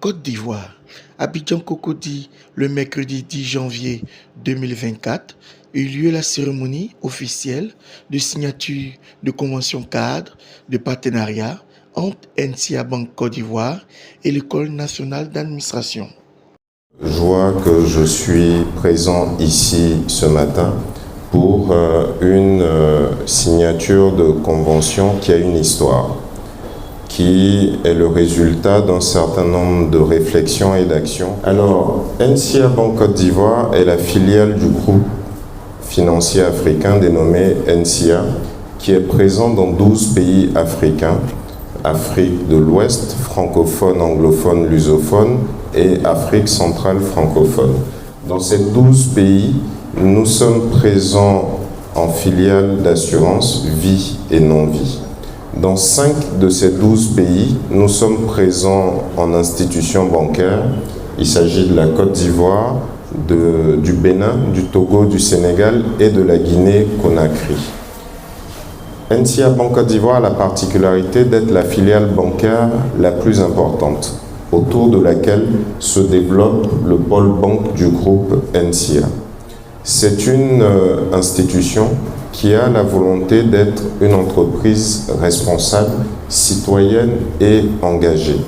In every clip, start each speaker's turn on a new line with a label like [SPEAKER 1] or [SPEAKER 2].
[SPEAKER 1] Côte d'Ivoire, Abidjan Cocody, le mercredi 10 janvier 2024, eut lieu la cérémonie officielle de signature de convention cadre de partenariat entre NCA Banque Côte d'Ivoire et l'École nationale d'administration.
[SPEAKER 2] Joie que je suis présent ici ce matin pour une signature de convention qui a une histoire, qui est le résultat d'un certain nombre de réflexions et d'actions. Alors, NCA Banque Côte d'Ivoire est la filiale du groupe financier africain dénommé NCA, qui est présent dans 12 pays africains, Afrique de l'Ouest, francophone, anglophone, lusophone, et Afrique centrale francophone. Dans ces 12 pays, nous sommes présents en filiale d'assurance vie et non-vie. Dans 5 de ces 12 pays, nous sommes présents en institutions bancaires. Il s'agit de la Côte d'Ivoire, du Bénin, du Togo, du Sénégal et de la Guinée-Conakry. NCA Banque Côte d'Ivoire a la particularité d'être la filiale bancaire la plus importante, autour de laquelle se développe le pôle banque du groupe NCA. C'est une institution qui a la volonté d'être une entreprise responsable, citoyenne et engagée.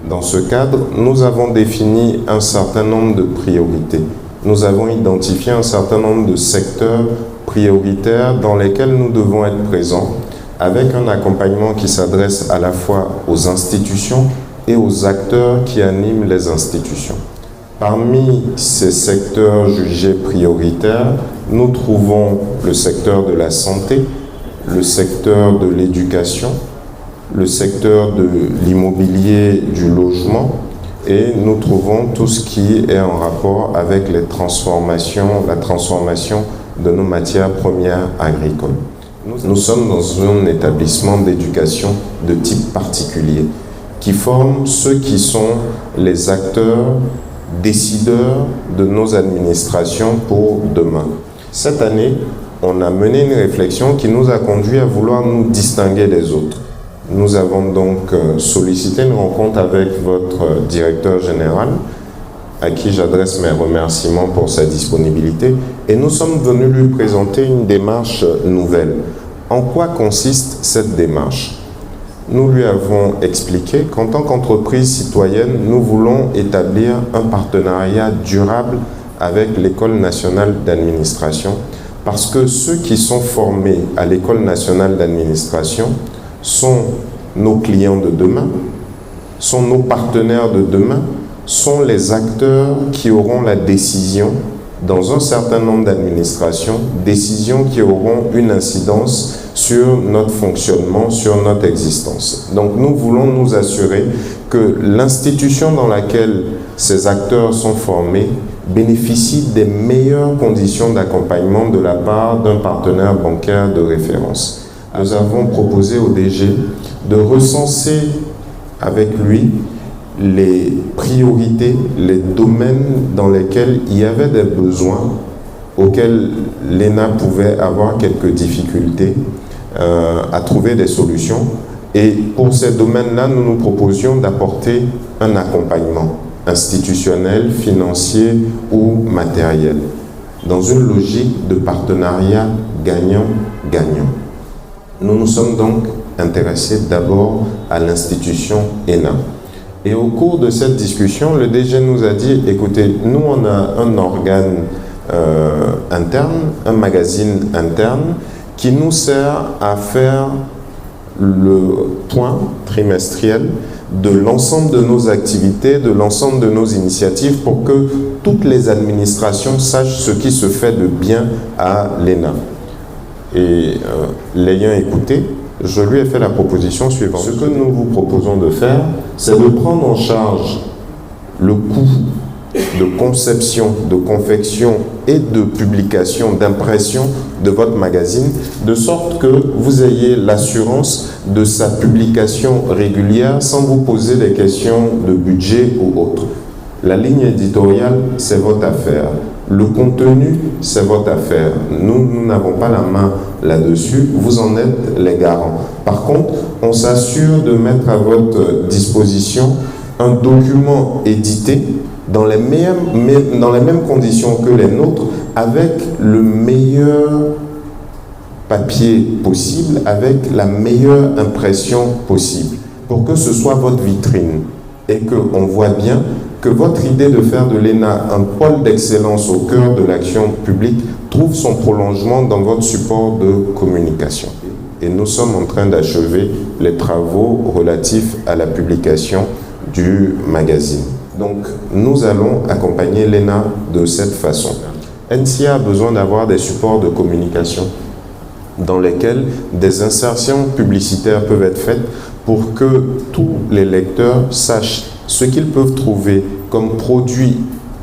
[SPEAKER 2] Dans ce cadre, nous avons défini un certain nombre de priorités. Nous avons identifié un certain nombre de secteurs prioritaires dans lesquels nous devons être présents, avec un accompagnement qui s'adresse à la fois aux institutions et aux acteurs qui animent les institutions. Parmi ces secteurs jugés prioritaires, nous trouvons le secteur de la santé, le secteur de l'éducation, le secteur de l'immobilier, du logement, et nous trouvons tout ce qui est en rapport avec la transformation de nos matières premières agricoles. Nous sommes dans un établissement d'éducation de type particulier, qui forme ceux qui sont les acteurs décideurs de nos administrations pour demain. Cette année, on a mené une réflexion qui nous a conduit à vouloir nous distinguer des autres. Nous avons donc sollicité une rencontre avec votre directeur général, à qui j'adresse mes remerciements pour sa disponibilité, et nous sommes venus lui présenter une démarche nouvelle. En quoi consiste cette démarche ? Nous lui avons expliqué qu'en tant qu'entreprise citoyenne, nous voulons établir un partenariat durable avec l'École nationale d'administration, parce que ceux qui sont formés à l'École nationale d'administration sont nos clients de demain, sont nos partenaires de demain, sont les acteurs qui auront la décision dans un certain nombre d'administrations, décisions qui auront une incidence sur notre fonctionnement, sur notre existence. Donc nous voulons nous assurer que l'institution dans laquelle ces acteurs sont formés bénéficie des meilleures conditions d'accompagnement de la part d'un partenaire bancaire de référence. Nous avons proposé au DG de recenser avec lui les priorités, les domaines dans lesquels il y avait des besoins auxquels l'ENA pouvait avoir quelques difficultés à trouver des solutions. Et pour ces domaines-là, nous nous proposions d'apporter un accompagnement institutionnel, financier ou matériel, dans une logique de partenariat gagnant-gagnant. Nous nous sommes donc intéressés d'abord à l'institution ENA. Et au cours de cette discussion, le DG nous a dit, écoutez, nous on a un organe interne, un magazine interne, qui nous sert à faire le point trimestriel de l'ensemble de nos activités, de l'ensemble de nos initiatives, pour que toutes les administrations sachent ce qui se fait de bien à l'ENA. Et l'ayant écouté, je lui ai fait la proposition suivante. Ce que nous vous proposons de faire, c'est de prendre en charge le coût de conception, de confection et de publication, d'impression de votre magazine, de sorte que vous ayez l'assurance de sa publication régulière sans vous poser des questions de budget ou autre. La ligne éditoriale, c'est votre affaire. Le contenu, c'est votre affaire. Nous n'avons pas la main là-dessus. Vous en êtes les garants. Par contre, on s'assure de mettre à votre disposition un document édité dans les mêmes conditions que les nôtres, avec le meilleur papier possible, avec la meilleure impression possible, pour que ce soit votre vitrine et qu'on voit bien que votre idée de faire de l'ENA un pôle d'excellence au cœur de l'action publique trouve son prolongement dans votre support de communication. Et nous sommes en train d'achever les travaux relatifs à la publication du magazine. Donc, nous allons accompagner l'ENA de cette façon. NCA a besoin d'avoir des supports de communication dans lesquels des insertions publicitaires peuvent être faites pour que tous les lecteurs sachent ce qu'ils peuvent trouver comme produits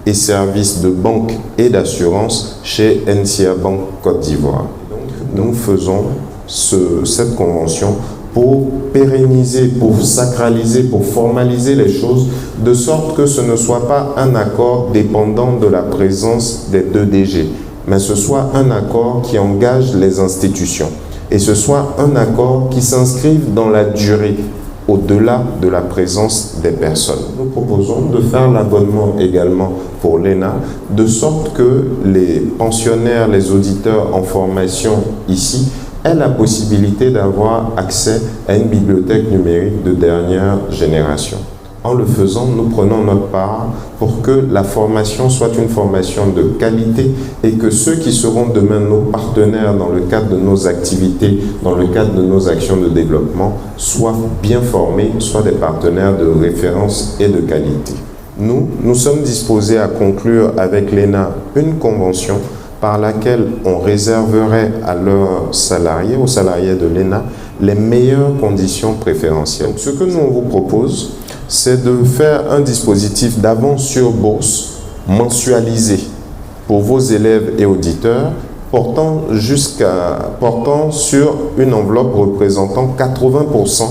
[SPEAKER 2] et services de banque et d'assurance chez NCA Banque Côte d'Ivoire. Nous faisons cette convention pour pérenniser, pour sacraliser, pour formaliser les choses, de sorte que ce ne soit pas un accord dépendant de la présence des 2 DG, mais ce soit un accord qui engage les institutions, et ce soit un accord qui s'inscrive dans la durée, au-delà de la présence des personnes. Nous proposons de faire l'abonnement également pour l'ENA, de sorte que les pensionnaires, les auditeurs en formation ici, aient la possibilité d'avoir accès à une bibliothèque numérique de dernière génération. En le faisant, nous prenons notre part pour que la formation soit une formation de qualité et que ceux qui seront demain nos partenaires dans le cadre de nos activités, dans le cadre de nos actions de développement, soient bien formés, soient des partenaires de référence et de qualité. Nous sommes disposés à conclure avec l'ENA une convention par laquelle on réserverait à leurs salariés, aux salariés de l'ENA, les meilleures conditions préférentielles. Ce que nous vous propose, c'est de faire un dispositif d'avance sur bourse mensualisé pour vos élèves et auditeurs, portant sur une enveloppe représentant 80%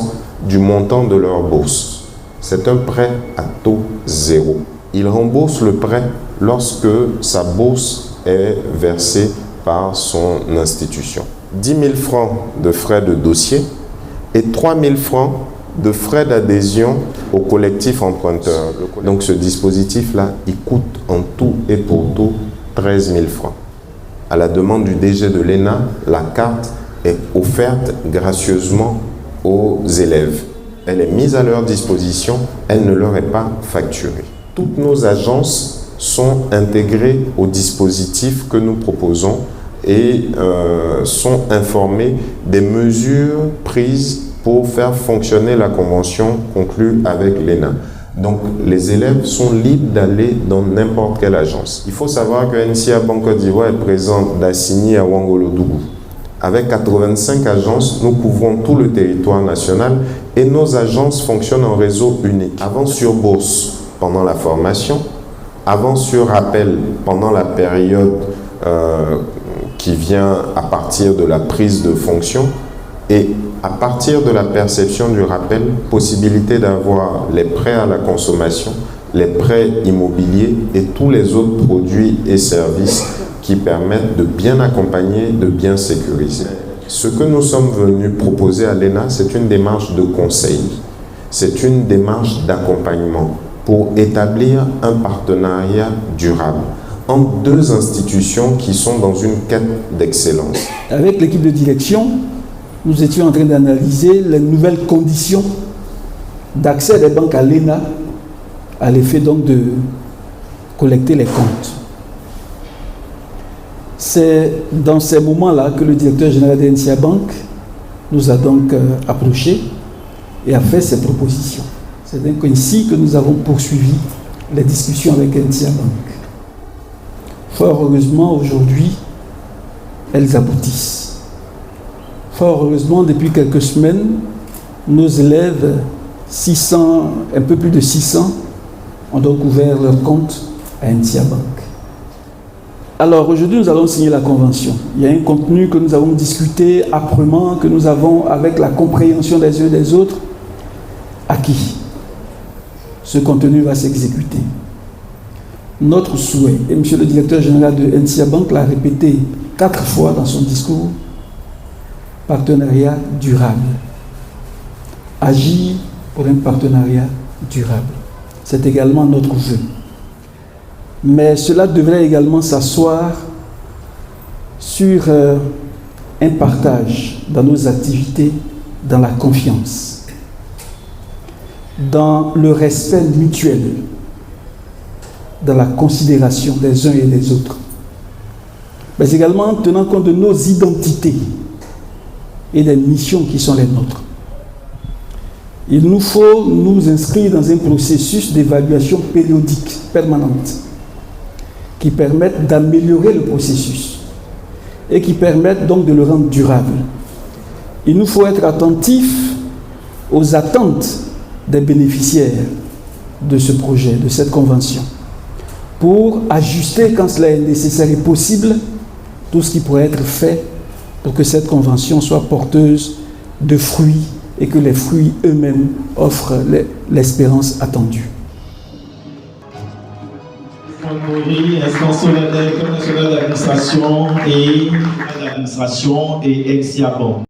[SPEAKER 2] du montant de leur bourse. C'est un prêt à taux zéro. Il rembourse le prêt lorsque sa bourse est versée par son institution. 10 000 francs de frais de dossier et 3 000 francs de frais d'adhésion au collectif emprunteur. Donc ce dispositif-là, il coûte en tout et pour tout 13 000 francs. À la demande du DG de l'ENA, la carte est offerte gracieusement aux élèves. Elle est mise à leur disposition, elle ne leur est pas facturée. Toutes nos agences sont intégrées au dispositif que nous proposons et sont informées des mesures prises pour faire fonctionner la convention conclue avec l'ENA. Donc, les élèves sont libres d'aller dans n'importe quelle agence. Il faut savoir que NCA Banque Côte d'Ivoire est présente d'Assigny à Ouangolodougou. Avec 85 agences, nous couvrons tout le territoire national et nos agences fonctionnent en réseau unique. Avance sur bourse pendant la formation, avance sur rappel pendant la période qui vient à partir de la prise de fonction et à partir de la perception du rappel, possibilité d'avoir les prêts à la consommation, les prêts immobiliers et tous les autres produits et services qui permettent de bien accompagner, de bien sécuriser. Ce que nous sommes venus proposer à l'ENA, c'est une démarche de conseil, c'est une démarche d'accompagnement pour établir un partenariat durable entre 2 institutions qui sont dans une quête d'excellence.
[SPEAKER 3] Avec l'équipe de direction, nous étions en train d'analyser les nouvelles conditions d'accès des banques à l'ENA à l'effet donc de collecter les comptes. C'est dans ces moments-là que le directeur général de NCA Bank nous a donc approchés et a fait ses propositions. C'est donc ainsi que nous avons poursuivi les discussions avec NCA Bank. Fort heureusement, aujourd'hui, elles aboutissent. Fort heureusement, depuis quelques semaines, nos élèves, 600, un peu plus de 600, ont donc ouvert leur compte à NCA Bank. Alors aujourd'hui, nous allons signer la convention. Il y a un contenu que nous avons discuté âprement, que nous avons, avec la compréhension des uns et des autres, acquis. Ce contenu va s'exécuter. Notre souhait, et M. le directeur général de NCA Bank l'a répété 4 fois dans son discours, partenariat durable. Agir pour un partenariat durable. C'est également notre vœu. Mais cela devrait également s'asseoir sur un partage dans nos activités, dans la confiance, dans le respect mutuel, dans la considération des uns et des autres, mais également en tenant compte de nos identités et des missions qui sont les nôtres. Il nous faut nous inscrire dans un processus d'évaluation périodique, permanente, qui permette d'améliorer le processus et qui permette donc de le rendre durable. Il nous faut être attentifs aux attentes des bénéficiaires de ce projet, de cette convention, pour ajuster, quand cela est nécessaire et possible, tout ce qui pourrait être fait pour que cette convention soit porteuse de fruits et que les fruits eux-mêmes offrent l'espérance attendue.
[SPEAKER 4] Instance solennelle, directeur national d'administration et ex-Yabon.